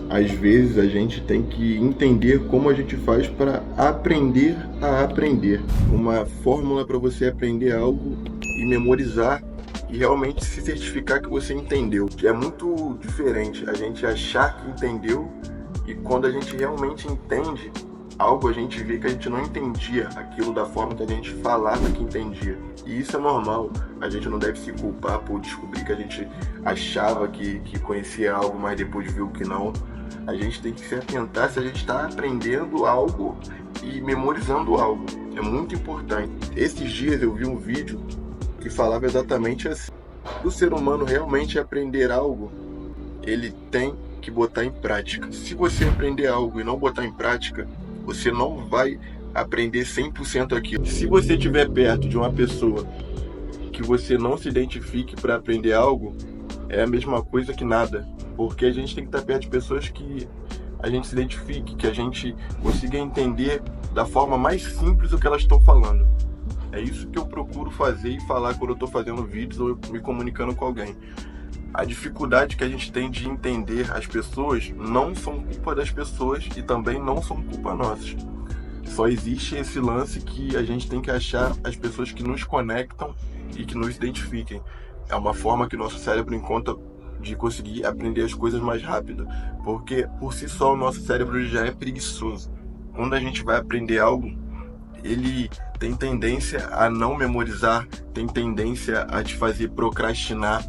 Às vezes a gente tem que entender como a gente faz para aprender a aprender. Uma fórmula para você aprender algo e memorizar e realmente se certificar que você entendeu. É muito diferente a gente achar que entendeu e quando a gente realmente entende algo, a gente vê que a gente não entendia aquilo da forma que a gente falava que entendia. E isso é normal, a gente não deve se culpar por descobrir que a gente achava que conhecia algo, mas depois viu que não. A gente tem que se atentar se a gente está aprendendo algo e memorizando algo. É muito importante. Esses dias eu vi um vídeo que falava exatamente assim. O ser humano realmente aprender algo, ele tem que botar em prática. Se você aprender algo e não botar em prática, você não vai aprender 100% aquilo. Se você estiver perto de uma pessoa que você não se identifique para aprender algo, é a mesma coisa que nada. Porque a gente tem que estar perto de pessoas que a gente se identifique, que a gente consiga entender da forma mais simples o que elas estão falando. É isso que eu procuro fazer e falar quando eu estou fazendo vídeos ou me comunicando com alguém. A dificuldade que a gente tem de entender as pessoas não são culpa das pessoas e também não são culpa nossa. Só existe esse lance que a gente tem que achar as pessoas que nos conectam e que nos identifiquem. É uma forma que o nosso cérebro encontra de conseguir aprender as coisas mais rápido, porque por si só o nosso cérebro já é preguiçoso. Quando a gente vai aprender algo, ele tem tendência a não memorizar, tem tendência a te fazer procrastinar.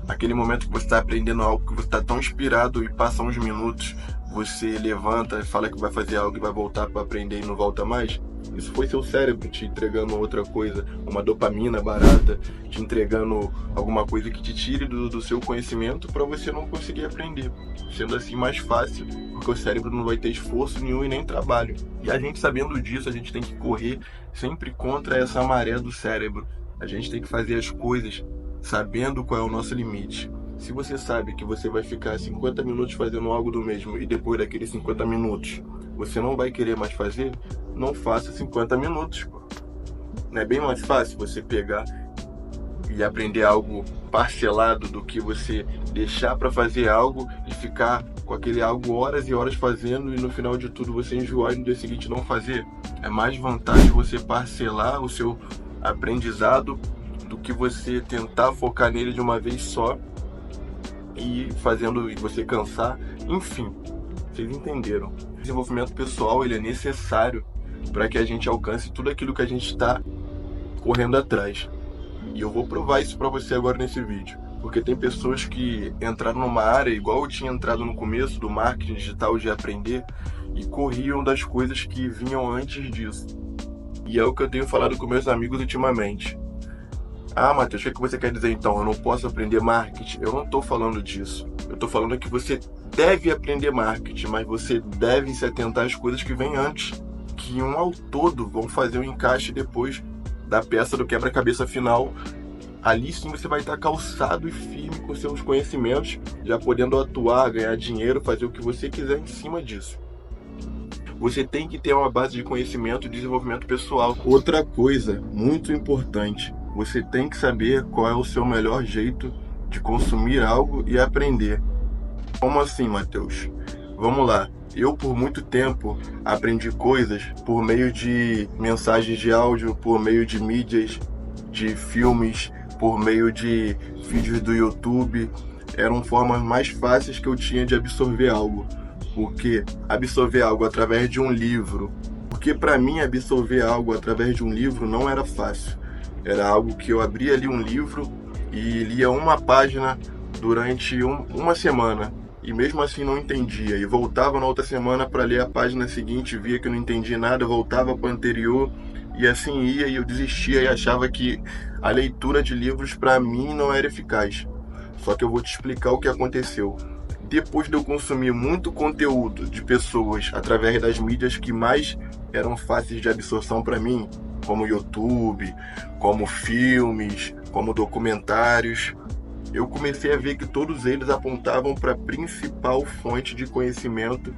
Aquele momento que você está aprendendo algo, que você está tão inspirado e passa uns minutos, você levanta e fala que vai fazer algo e vai voltar para aprender e não volta mais. Isso foi seu cérebro te entregando outra coisa, uma dopamina barata, te entregando alguma coisa que te tire do seu conhecimento para você não conseguir aprender. Sendo assim mais fácil, porque o cérebro não vai ter esforço nenhum e nem trabalho. E a gente sabendo disso, a gente tem que correr sempre contra essa maré do cérebro. A gente tem que fazer as coisas sabendo qual é o nosso limite. Se você sabe que você vai ficar 50 minutos fazendo algo do mesmo e depois daqueles 50 minutos você não vai querer mais fazer, não faça 50 minutos. Não é bem mais fácil você pegar e aprender algo parcelado do que você deixar para fazer algo e ficar com aquele algo horas e horas fazendo e no final de tudo você enjoar e no dia seguinte não fazer? É mais vantagem você parcelar o seu aprendizado do que você tentar focar nele de uma vez só e fazendo e você cansar. Enfim, vocês entenderam. O desenvolvimento pessoal ele é necessário para que a gente alcance tudo aquilo que a gente está correndo atrás. E eu vou provar isso para você agora nesse vídeo. Porque tem pessoas que entraram numa área igual eu tinha entrado no começo do marketing digital de aprender e corriam das coisas que vinham antes disso. E é o que eu tenho falado com meus amigos ultimamente. Ah, Matheus, o que você quer dizer então? Eu não posso aprender marketing? Eu não estou falando disso. Eu estou falando que você deve aprender marketing, mas você deve se atentar às coisas que vêm antes, que um ao todo vão fazer o encaixe depois da peça do quebra-cabeça final. Ali sim você vai estar calçado e firme com seus conhecimentos, já podendo atuar, ganhar dinheiro, fazer o que você quiser em cima disso. Você tem que ter uma base de conhecimento e desenvolvimento pessoal. Outra coisa muito importante, você tem que saber qual é o seu melhor jeito de consumir algo e aprender. Como assim, Matheus? Vamos lá. Eu, por muito tempo, aprendi coisas por meio de mensagens de áudio, por meio de mídias, de filmes, por meio de vídeos do YouTube. Eram formas mais fáceis que eu tinha de absorver algo. Porque absorver algo através de um livro... Porque para mim, absorver algo através de um livro não era fácil. Era algo que eu abria ali um livro e lia uma página durante uma semana. E mesmo assim não entendia. E voltava na outra semana para ler a página seguinte, via que não entendia nada, voltava para a anterior. E assim ia e eu desistia e achava que a leitura de livros para mim não era eficaz. Só que eu vou te explicar o que aconteceu. Depois de eu consumir muito conteúdo de pessoas através das mídias que mais eram fáceis de absorção para mim, como YouTube, como filmes, como documentários, eu comecei a ver que todos eles apontavam para a principal fonte de conhecimento,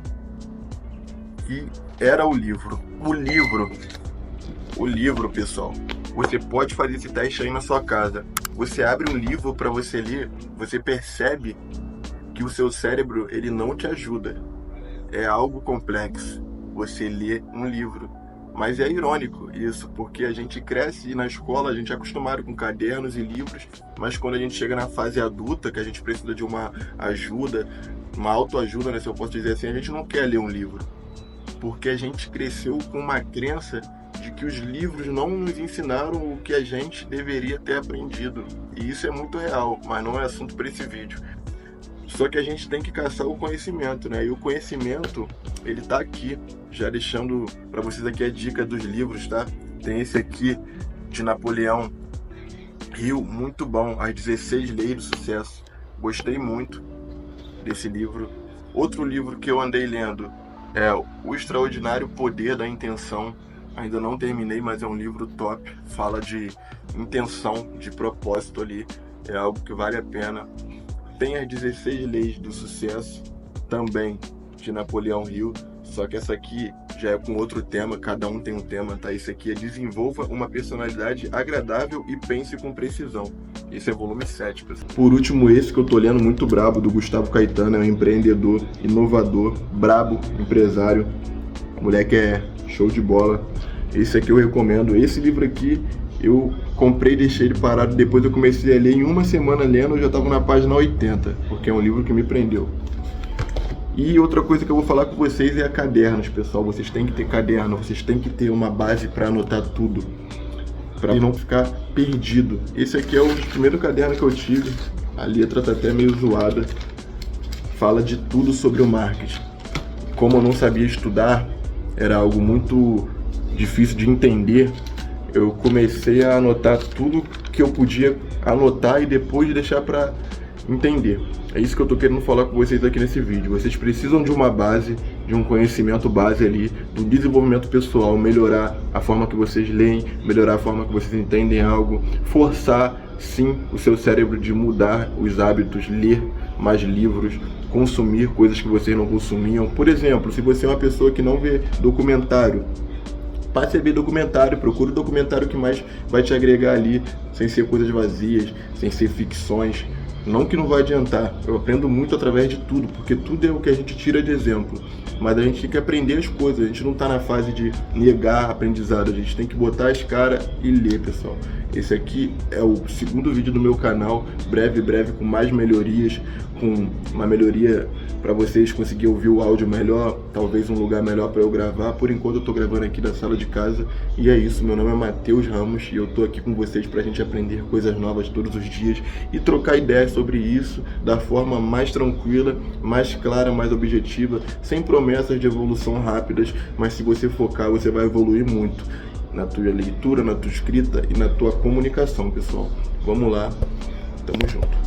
que era o livro. O livro, pessoal. Você pode fazer esse teste aí na sua casa. Você abre um livro para você ler, você percebe que o seu cérebro ele não te ajuda. É algo complexo você ler um livro. Mas é irônico isso, porque a gente cresce e na escola a gente é acostumado com cadernos e livros, mas quando a gente chega na fase adulta, que a gente precisa de uma ajuda, uma autoajuda, né, se eu posso dizer assim, a gente não quer ler um livro. Porque a gente cresceu com uma crença de que os livros não nos ensinaram o que a gente deveria ter aprendido. E isso é muito real, mas não é assunto para esse vídeo. Só que a gente tem que caçar o conhecimento, né? E o conhecimento, ele tá aqui, já deixando para vocês aqui a dica dos livros, tá? Tem esse aqui de Napoleão Hill, muito bom, As 16 Leis do Sucesso. Gostei muito desse livro. Outro livro que eu andei lendo é O Extraordinário Poder da Intenção. Ainda não terminei, mas é um livro top. Fala de intenção, de propósito ali. É algo que vale a pena. Tem As 16 Leis do Sucesso, também de Napoleão Hill, só que essa aqui já é com outro tema, cada um tem um tema, tá? Esse aqui é Desenvolva uma Personalidade Agradável e Pense com Precisão. Esse é volume 7, pessoal. Por último, esse que eu tô lendo muito brabo, do Gustavo Caetano, é um empreendedor, inovador, brabo, empresário. O moleque é show de bola. Esse aqui eu recomendo. Esse livro aqui eu comprei e deixei ele parado, depois eu comecei a ler, em uma semana lendo eu já estava na página 80, porque é um livro que me prendeu. E outra coisa que eu vou falar com vocês é cadernos, pessoal. Vocês têm que ter caderno, vocês têm que ter uma base para anotar tudo, para não ficar perdido. Esse aqui é o primeiro caderno que eu tive, a letra tá até meio zoada, fala de tudo sobre o marketing. Como eu não sabia estudar, era algo muito difícil de entender, eu comecei a anotar tudo que eu podia anotar e depois deixar para entender. É isso que eu tô querendo falar com vocês aqui nesse vídeo. Vocês precisam de uma base, de um conhecimento base ali, do desenvolvimento pessoal, melhorar a forma que vocês leem, melhorar a forma que vocês entendem algo, forçar sim o seu cérebro de mudar os hábitos, ler mais livros, consumir coisas que vocês não consumiam. Por exemplo, se você é uma pessoa que não vê documentário, passe a ver documentário, procure o documentário que mais vai te agregar ali, sem ser coisas vazias, sem ser ficções. Não que não vai adiantar, eu aprendo muito através de tudo, porque tudo é o que a gente tira de exemplo. Mas a gente tem que aprender as coisas, a gente não está na fase de negar aprendizado, a gente tem que botar as caras e ler, pessoal. Esse aqui é o segundo vídeo do meu canal, breve, com mais melhorias, com uma melhoria para vocês conseguirem ouvir o áudio melhor, talvez um lugar melhor para eu gravar. Por enquanto eu tô gravando aqui da sala de casa. E é isso, meu nome é Matheus Ramos e eu tô aqui com vocês pra gente aprender coisas novas todos os dias e trocar ideias sobre isso da forma mais tranquila, mais clara, mais objetiva, sem promessas de evolução rápidas, mas se você focar, você vai evoluir muito na tua leitura, na tua escrita e na tua comunicação, pessoal. Vamos lá, tamo junto.